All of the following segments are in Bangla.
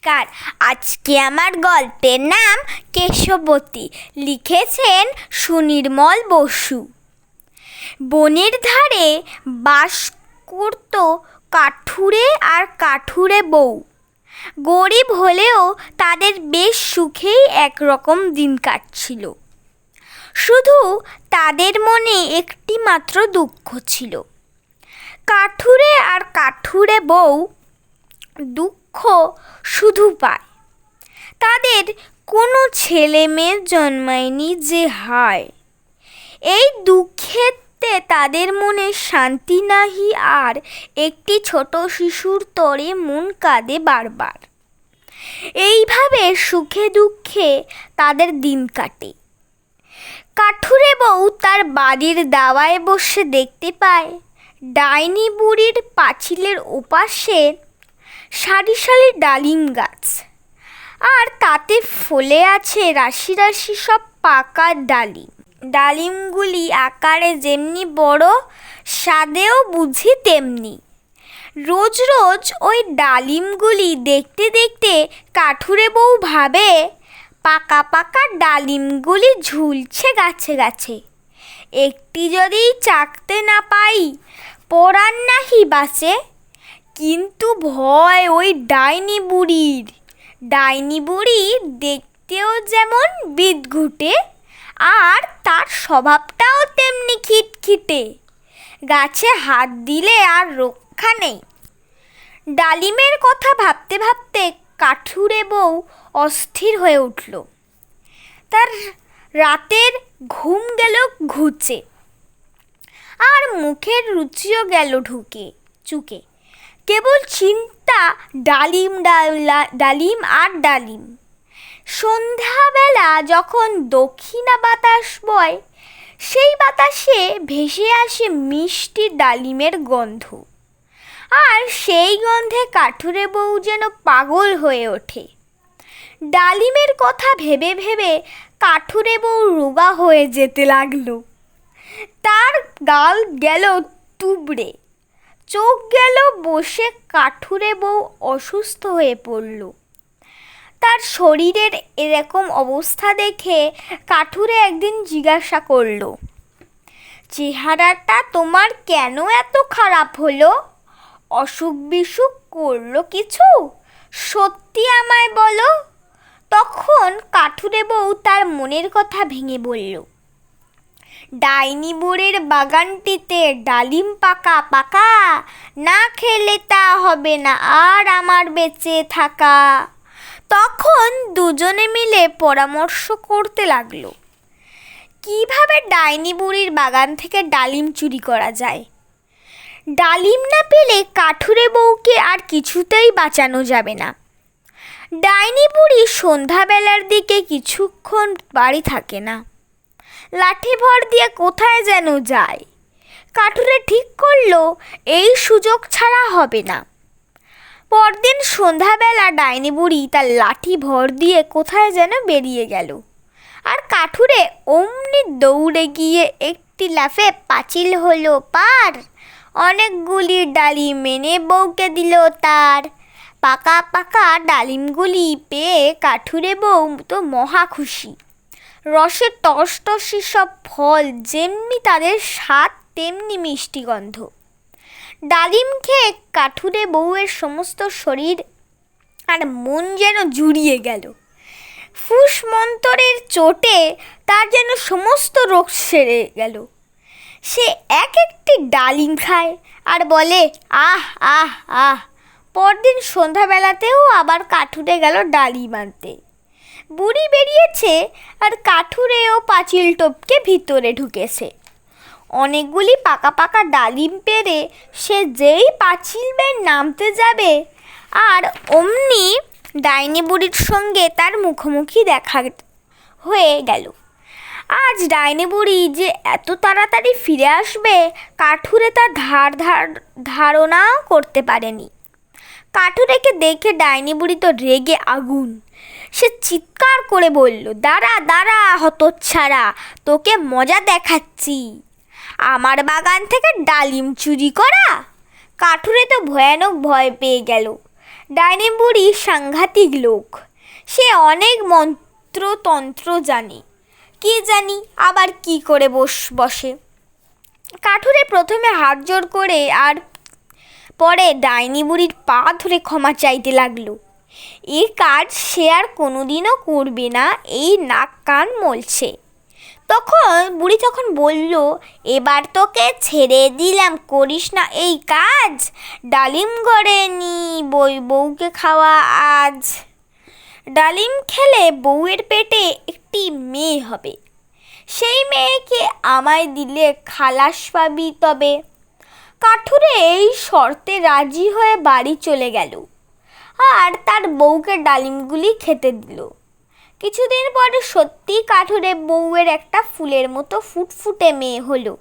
নমস্কার। আজকে আমার গল্পের নাম কেশবতী। লিখেছেন সুনির্মল বসু। বনের ধারে বাস করত কাঠুরে আর কাঠুরে বউ। গরিব হলেও তাদের বেশ সুখেই একরকম দিন কাটছিল। শুধু তাদের মনে একটি মাত্র দুঃখ ছিল। কাঠুরে আর কাঠুরে বউ দুঃখ শুধু পায়, তাদের কোনো ছেলে মেয়ে জন্মায়নি যে হায়। এই দুঃখেতে তাদের মনে শান্তি নাহি, আর একটি ছোট শিশুর তরে মন কাঁদে বারবার। এইভাবে সুখে দুঃখে তাদের দিন কাটে। কাঠুরে বউ তার বাড়ির দাওয়ায় বসে দেখতে পায় ডাইনি বুড়ির পাঁচিলের ওপাশে সারি সারি ডালিম গাছ, আর তাতে ফলে আছে রাশি রাশি সব পাকা ডালিম। ডালিমগুলি আকারে যেমনি বড়, স্বাদেও বুঝি তেমনি। রোজ রোজ ওই ডালিমগুলি দেখতে দেখতে কাঠুরে বউ ভাবে, পাকা পাকা ডালিমগুলি ঝুলছে গাছে গাছে, একটি যদি চাকতে না পাই পরাণ নাহি বাঁচে। কিন্তু ভয় ওই ডাইনি বুড়ির। ডাইনি বুড়ি দেখতেও যেমন বিদঘুটে, আর তার স্বভাবটাও তেমনি খিটখিটে। গাছে হাত দিলে আর রক্ষা নেই। ডালিমের কথা ভাবতে ভাবতে কাঠুরে বউ অস্থির হয়ে উঠল। তার রাতের ঘুম গেল ঘুচে, আর মুখের রুচিও গেল চুকে। কেবল চিন্তা ডালিম ডালিম আর ডালিম। সন্ধ্যাবেলা যখন দক্ষিণা বাতাস বয়, সেই বাতাসে ভেসে আসে মিষ্টি ডালিমের গন্ধ, আর সেই গন্ধে কাঠুরে বউ যেন পাগল হয়ে ওঠে। ডালিমের কথা ভেবে ভেবে কাঠুরে বউ রোগা হয়ে যেতে লাগলো। তার গাল গেল তুবড়ে, চোখ গেল বসে। কাঠুরে বউ অসুস্থ হয়ে পড়ল। তার শরীরের এরকম অবস্থা দেখে কাঠুরে একদিন জিজ্ঞাসা করল, চেহারাটা তোমার কেন এত খারাপ হলো? অসুখ বিসুখ করলো কিছু? সত্যি আমায় বলো। তখন কাঠুরে বউ তার মনের কথা ভেঙে বলল, ডাইনি বুড়ির বাগানটিতে ডালিম পাকা পাকা, না খেলে তা হবে না আর আমার বেঁচে থাকা। তখন দুজনে মিলে পরামর্শ করতে লাগলো, কিভাবে ডাইনি বুড়ির বাগান থেকে ডালিম চুরি করা যায়। ডালিম না পেলে কাঠুরে বউকে আর কিছুতেই বাঁচানো যাবে না। ডাইনি বুড়ি সন্ধ্যাবেলার দিকে কিছুক্ষণ বাড়ি থাকে না, লাঠি ভর দিয়ে কোথায় যেন যায়। কাঠুরে ঠিক করলো এই সুযোগ ছাড়া হবে না। পরদিন সন্ধ্যাবেলা ডাইনি বুড়ি তার লাঠি ভর দিয়ে কোথায় যেন বেরিয়ে গেল, আর কাঠুরে অমনি দৌড়ে গিয়ে একটি লাফে পাঁচিল হলো পার। অনেকগুলি ডালিম এনে বউকে দিল তার। পাকা পাকা ডালিমগুলি পেয়ে কাঠুরে বউ তো মহা খুশি। রসে টসটসি সব ফল, যেমনি তাদের স্বাদ তেমনি মিষ্টি গন্ধ। ডালিম খেয়ে কাঠুরে বউয়ের সমস্ত শরীর আর মন যেন জুড়িয়ে গেল। ফুসমন্তরের চোটে তার যেন সমস্ত রোগ সেরে গেল। সে এক একটি ডালিম খায় আর বলে, আহ আহ আহ। পরদিন সন্ধ্যাবেলাতেও আবার কাঠুরে গেল ডালিম আনতে। বুড়ি বেরিয়েছে, আর কাঠুরেও পাঁচিল টপকে ভিতরে ঢুকেছে। অনেকগুলি পাকা পাকা ডালিম পেরে সে যেই পাঁচিল বেয়ে নামতে যাবে, আর অমনি ডাইনি বুড়ির সঙ্গে তার মুখোমুখি দেখা হয়ে গেল। আজ ডাইনি বুড়ি যে এত তাড়াতাড়ি ফিরে আসবে কাঠুরে তা ধারণাও করতে পারেনি। কাঠুরেকে দেখে ডাইনি বুড়ি তো রেগে আগুন। সে চিৎকার করে বলল, দাঁড়া দাঁড়া হতচ্ছাড়া, তোকে মজা দেখাচ্ছি। আমার বাগান থেকে ডালিম চুরি করা? কাঠুরে তো ভয়ানক ভয় পেয়ে গেল। ডাইনি বুড়ি সাংঘাতিক লোক, সে অনেক মন্ত্রতন্ত্র জানে, কি জানি আবার কি করে বসে। কাঠুরে প্রথমে হাত জোড় করে আর পরে ডাইনি বুড়ির পা ধরে ক্ষমা চাইতে লাগলো। এই কাজ সে আর কোনোদিনও করবে না, এই নাক কান মলছে। বুড়ি তখন বলল, এবার তোকে ছেড়ে দিলাম, করিস না এই কাজ, ডালিম ঘরে নি বউকে খাওয়া আজ। ডালিম খেলে বউয়ের পেটে একটি মেয়ে হবে, সেই মেয়েকে আমায় দিলে খালাস পাবি তবে। কাঠুরে এই শর্তে রাজি হয়ে বাড়ি চলে গেল আর তার বউকে ডালিমগুলি খেতে দিল। কিছুদিন পরে সত্যি কাঠুরে বউয়ের একটা ফুলের মতো ফুটফুটে মেয়ে হলো।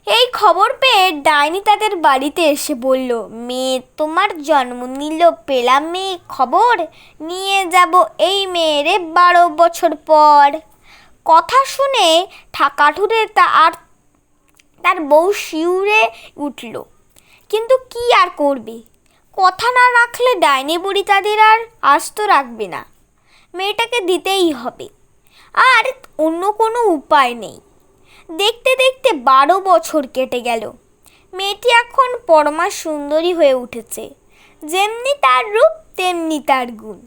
এই খবর পেয়ে ডাইনি তাদের বাড়িতে এসে বলল, মেয়ে তোমার জন্ম নিল, পেলাম মেয়ে খবর, নিয়ে যাব এই মেয়েরে 12 বছর পর। কথা শুনে কাঠুরে আর তার বউ শিউরে উঠল, কিন্তু কি আর করবে, কথা না রাখলে ডাইনি বুড়ি তাদের আর আস্ত রাখবে না, মেয়েটাকে দিতেই হবে, আর অন্য কোনো উপায় নেই। দেখতে দেখতে 12 বছর কেটে গেল। মেয়েটি এখন পরমা সুন্দরী হয়ে উঠেছে, যেমনি তার রূপ তেমনি তার গুণ।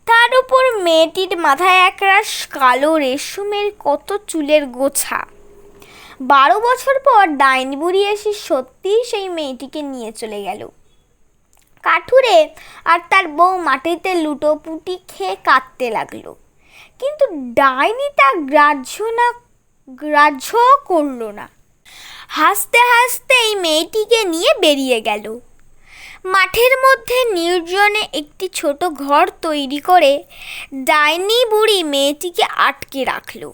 তার উপর মেয়েটির মাথায় একরাশ কালো রেশমের কত চুলের গোছা। 12 বছর পর ডাইনি বুড়ি এসে সত্যিই সেই মেয়েটিকে নিয়ে চলে গেল। কাঠুরে আর তার বউ মাটিতে লুটোপুটি খেয়ে কাঁদতে লাগলো, কিন্তু ডাইনি তা গ্রাহ্য করলো না। হাসতে হাসতে এই মেয়েটিকে নিয়ে বেরিয়ে গেল। মাঠের মধ্যে নির্জনে একটি ছোট ঘর তৈরি করে ডাইনি বুড়ি মেয়েটিকে আটকে রাখলো।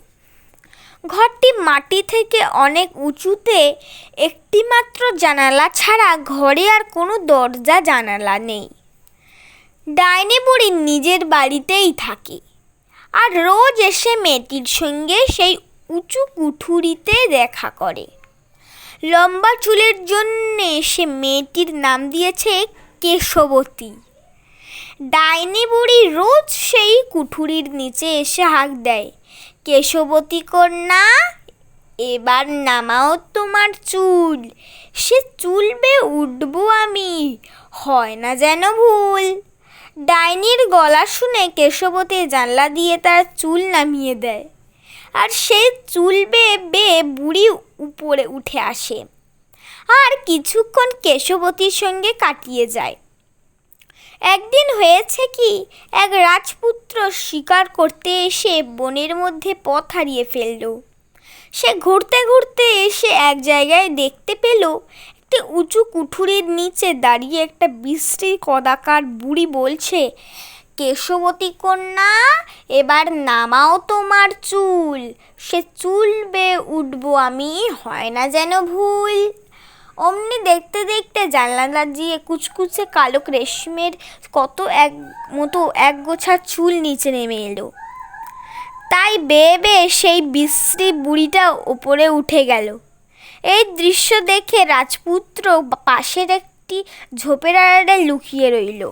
ঘরটি মাটি থেকে অনেক উঁচুতে, একটি মাত্র জানালা ছাড়া ঘরে আর কোনো দরজা জানালা নেই। ডাইনি বুড়ি নিজের বাড়িতেই থাকে আর রোজ এসে মেয়েটির সঙ্গে সেই উঁচু কুঠুরিতে দেখা করে। লম্বা চুলের জন্যে সে মেয়েটির নাম দিয়েছে কেশবতী। ডাইনি বুড়ি রোজ সেই কুঠুরির নিচে এসে হাঁক দেয়, কেশবতী কন্যা, এবার নামাও তোমার চুল, সে চুল বেয়ে উঠবো আমি, হয় না যেন ভুল। ডাইনির গলা শুনে কেশবতী জানলা দিয়ে তার চুল নামিয়ে দেয়, আর সেই চুল বেয়ে বুড়ি উপরে উঠে আসে আর কিছুক্ষণ কেশবতীর সঙ্গে কাটিয়ে যায়। একদিন হয়েছে কি, এক রাজপুত্র শিকার করতে এসে বনের মধ্যে পথ হারিয়ে ফেলল। সে ঘুরতে ঘুরতে এসে এক জায়গায় দেখতে পেল একটি উঁচু কুঠুরির নিচে দাঁড়িয়ে একটা বিশ্রী কদাকার বুড়ি বলছে, কেশবতী কন্যা, এবার নামাও তোমার চুল, সে চুল বেয়ে উঠবো আমি, হয় না যেন ভুল। অমনি দেখতে দেখতে জানলা দিয়ে কুচকুচে কালো রেশমের এক গোছা চুল নিচে নেমে এলো। তাই বেয়ে বেয়ে সেই বিশ্রী বুড়িটা ওপরে উঠে গেল। এই দৃশ্য দেখে রাজপুত্র পাশের একটি ঝোপের আড়ালে লুকিয়ে রইল।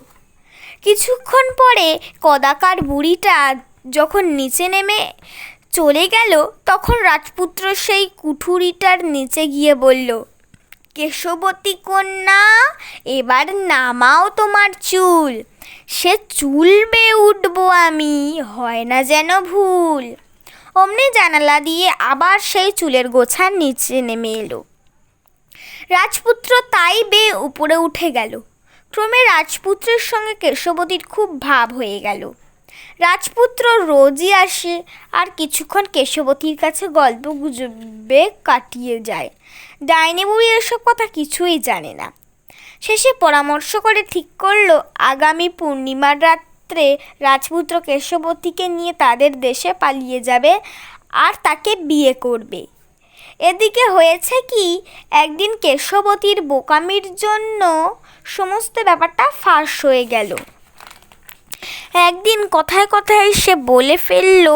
কিছুক্ষণ পরে কদাকার বুড়িটা যখন নিচে নেমে চলে গেল, তখন রাজপুত্র সেই কুঠুরিটার নিচে গিয়ে বলল, কেশবতী কন্যা, এবার নামাও তোমার চুল, সে চুল বেয়ে উঠবো আমি, হয় না যেন ভুল। অমনি জানালা দিয়ে আবার সেই চুলের গোছার নিচে নেমে এলো। রাজপুত্র তাই বেয়ে উপরে উঠে গেল। ক্রমে রাজপুত্রের সঙ্গে কেশবতীর খুব ভাব হয়ে গেল। রাজপুত্র রোজই আসে আর কিছুক্ষণ কেশবতীর কাছে গল্প গুজবে কাটিয়ে যায়। ডাইনি বুড়ি এসব কথা কিছুই জানে না। শেষে পরামর্শ করে ঠিক করলো, আগামী পূর্ণিমার রাত্রে রাজপুত্র কেশবতীকে নিয়ে তাদের দেশে পালিয়ে যাবে আর তাকে বিয়ে করবে। এদিকে হয়েছে কি, একদিন কেশবতীর বোকামির জন্য সমস্ত ব্যাপারটা ফাঁস হয়ে গেল। একদিন কথায় কথায় সে বলে ফেলল,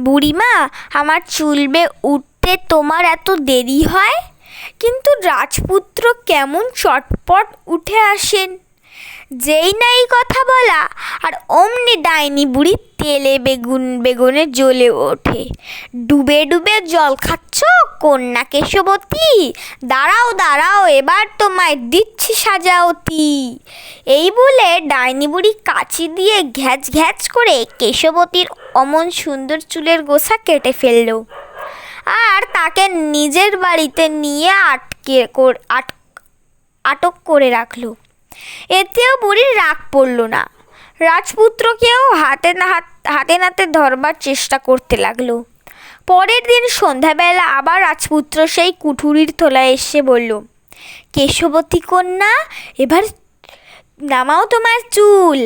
বুড়িমা, আমার চুল বেয়ে উঠতে তোমার এত দেরি হয়, কিন্তু রাজপুত্র কেমন চটপট উঠে আসেন। যেই না এই কথা বলা, আর অমনি ডাইনি বুড়ি তেলে বেগুনে জ্বলে ওঠে। ডুবে ডুবে জল খাচ্ছ কন্যা কেশবতী, দাঁড়াও দাঁড়াও, এবার তোমায় দিচ্ছি সাজাওতি। এই বলে ডাইনি বুড়ি কাঁচি দিয়ে ঘ্যাচ ঘ্যাচ করে কেশবতীর অমন সুন্দর চুলের গোছা কেটে ফেলল, আর তাকে নিজের বাড়িতে নিয়ে আটক করে রাখলো। এতেও বুড়ির রাগ পড়ল না। রাজপুত্রকেও হাতে নাতে ধরবার চেষ্টা করতে লাগলো। পরের দিন সন্ধ্যাবেলা আবার রাজপুত্র সেই কুঠুরির তলায় এসে বলল, কেশবতী কন্যা, এবার নামাও তোমার চুল,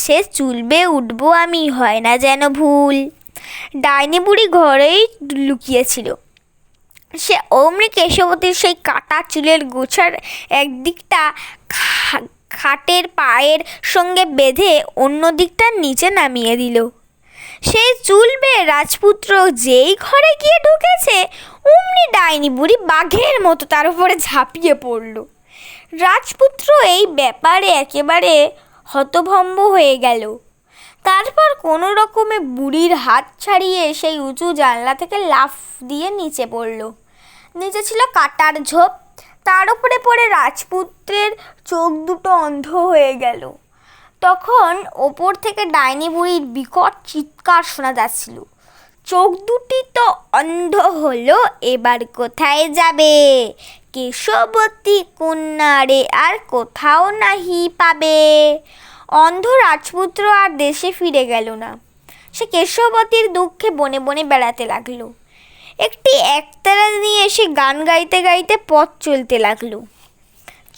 সে চুলবে উঠবো আমি, হয় না যেন ভুল। ডাইনি বুড়ি ঘরেই লুকিয়েছিল। সে অমনি কেশবতীর সেই কাটা চুলের গোছার একদিকটা খাটের পায়ের সঙ্গে বেঁধে অন্য দিকটা নিচে নামিয়ে দিল। সেই চুল বেয়ে রাজপুত্র যেই ঘরে গিয়ে ঢুকেছে, অমনি ডাইনি বুড়ি বাঘের মতো তার উপরে ঝাঁপিয়ে পড়ল। রাজপুত্র এই ব্যাপারে একেবারে হতভম্ব হয়ে গেল। তারপর কোনো রকমে বুড়ির হাত ছাড়িয়ে সেই উঁচু জানলা থেকে লাফ দিয়ে নিচে পড়ল। নিচে ছিল কাটার ঝোপ, তার উপরে পড়ে রাজপুত্রের চোখ দুটো অন্ধ হয়ে গেল। তখন ওপর থেকে ডাইনি বুড়ির বিকট চিৎকার শোনা যাচ্ছিল, চোখ দুটি তো অন্ধ হলো, এবার কোথায় যাবে? কেশবতী কন্যা রে আর কোথাও নাহি পাবে। অন্ধ রাজপুত্র আর দেশে ফিরে গেল না। সে কেশবতীর দুঃখে বনে বনে বেড়াতে লাগলো। একটি একতারা নিয়ে সে গান গাইতে গাইতে পথ চলতে লাগলো।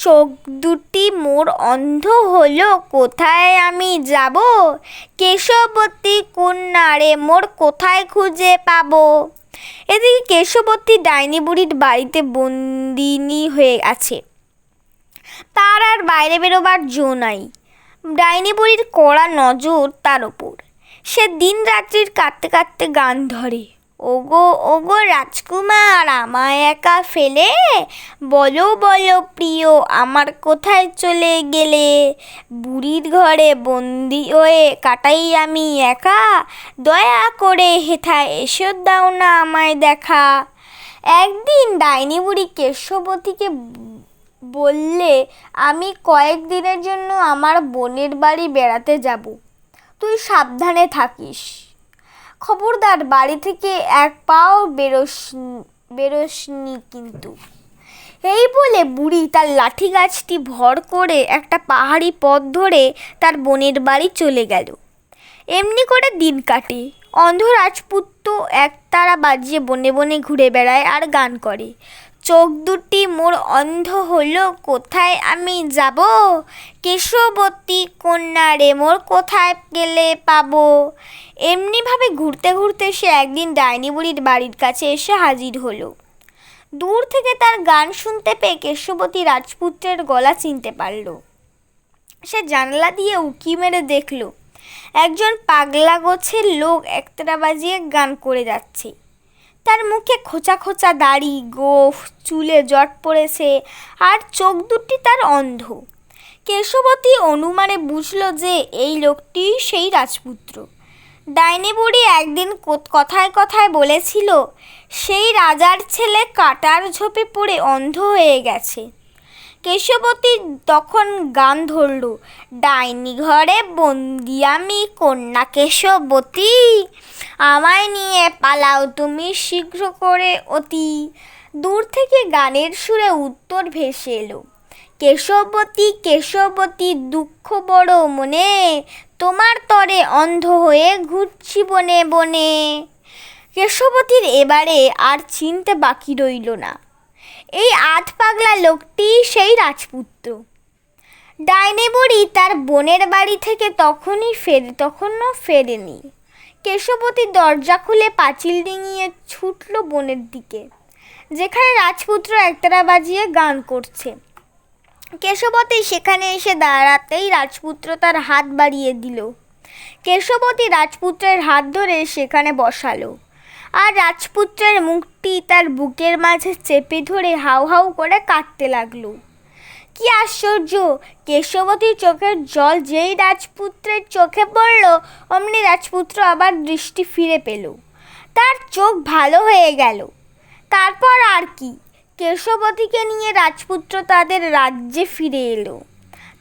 চোখ দুটি মোর অন্ধ হলো, কোথায় আমি যাব? কেশবতী কন্যা রে মোর কোথায় খুঁজে পাবো? এদিকে কেশবতী ডাইনি বুড়ির বাড়িতে বন্দিনী হয়ে আছে। তার আর বাইরে বেরোবার জো নাই। ডাইনি বুড়ির কড়া নজর তার ওপর। সে দিন রাত্রির কাঁদতে কাঁদতে গান ধরে, ওগো ওগো রাজকুমার, আমায় একা ফেলে বলো বলো প্রিয়, আমার কোথায় চলে গেলে? বুড়ির ঘরে বন্দি হয়ে কাটাই আমি একা, দয়া করে হেথায় এসো দাও না আমায় দেখা। একদিন ডাইনি বুড়ি কেশবতীকে বললে, আমি কয়েকদিনের জন্য আমার বোনের বাড়ি বেড়াতে যাব, তুই সাবধানে থাকিস, খবরদার বাড়ি থেকে এক পাও বেরোসনি কিন্তু। এই বলে বুড়ি তার লাঠি গাছটি ভর করে একটা পাহাড়ি পথ ধরে তার বোনের বাড়ি চলে গেল। এমনি করে দিন কাটে। অন্ধ রাজপুত্র একতারা বাজিয়ে বনে বনে ঘুরে বেড়ায় আর গান করে, চোখ দুটি মোর অন্ধ হলো, কোথায় আমি যাব? কেশবতী কন্যা রে মোর কোথায় গেলে পাবো? এমনিভাবে ঘুরতে ঘুরতে সে একদিন ডাইনি বুড়ির বাড়ির কাছে এসে হাজির হলো। দূর থেকে তার গান শুনতে পেয়ে কেশবতী রাজপুত্রের গলা চিনতে পারল। সে জানলা দিয়ে উঁকি মেরে দেখল একজন পাগলা গোছের লোক একতারা বাজিয়ে গান করে যাচ্ছে। তার মুখে খোঁচা খোঁচা দাড়ি, গোঁফ, চুলে জট পড়েছে, আর চোখ দুটি তার অন্ধ। কেশবতী অনুমানে বুঝল যে এই লোকটি সেই রাজপুত্র। ডাইনি বুড়ি একদিন কথায় কথায় বলেছিল, সেই রাজার ছেলে কাটার ঝোপে পড়ে অন্ধ হয়ে গেছে। কেশবতী তখন গান ধরল, ডাইনি ঘরে বন্দি আমি কন্যা কেশবতী, আমায় নিয়ে পালাও তুমি শীঘ্র করে অতি। দূর থেকে গানের সুরে উত্তর ভেসে এলো, কেশবতী কেশবতী দুঃখ বড় মনে, তোমার তরে অন্ধ হয়ে ঘুরছি বনে বনে। কেশবতীর এবারে আর চিনতে বাকি রইল না, এই আধ পাগলা লোকটি সেই রাজপুত্র। ডাইনি বুড়ি তার বোনের বাড়ি থেকে তখনও ফেরেনি। কেশবতী দরজা খুলে পাঁচিল ডিঙিয়ে ছুটল বনের দিকে, যেখানে রাজপুত্র একতারা বাজিয়ে গান করছে। কেশবতী সেখানে এসে দাঁড়াতেই রাজপুত্র তার হাত বাড়িয়ে দিল। কেশবতী রাজপুত্রের হাত ধরে সেখানে বসালো, আর রাজপুত্রের মুখটি তার বুকের মাঝে চেপে ধরে হাউ হাউ করে কাঁদতে লাগলো। কি আশ্চর্য! কেশবতীর চোখের জল যেই রাজপুত্রের চোখে পড়ল, অমনি রাজপুত্র আবার দৃষ্টি ফিরে পেল। তার চোখ ভালো হয়ে গেল। তারপর আর কি, কেশবতীকে নিয়ে রাজপুত্র তাদের রাজ্যে ফিরে এলো।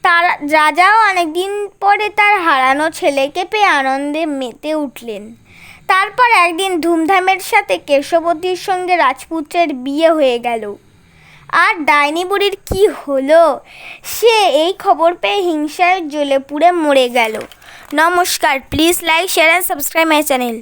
তার রাজাও অনেকদিন পরে তার হারানো ছেলেকে পেয়ে আনন্দে মেতে উঠলেন। তারপর একদিন ধুমধামের সাথে কেশবতীর সঙ্গে রাজপুত্রের বিয়ে হয়ে গেল। আর ডাইনি বুড়ির কি হলো, সে এই খবর পেয়ে হিংসায় জ্বলে পুড়ে মরে গেল। নমস্কার, please like, share and subscribe my channel.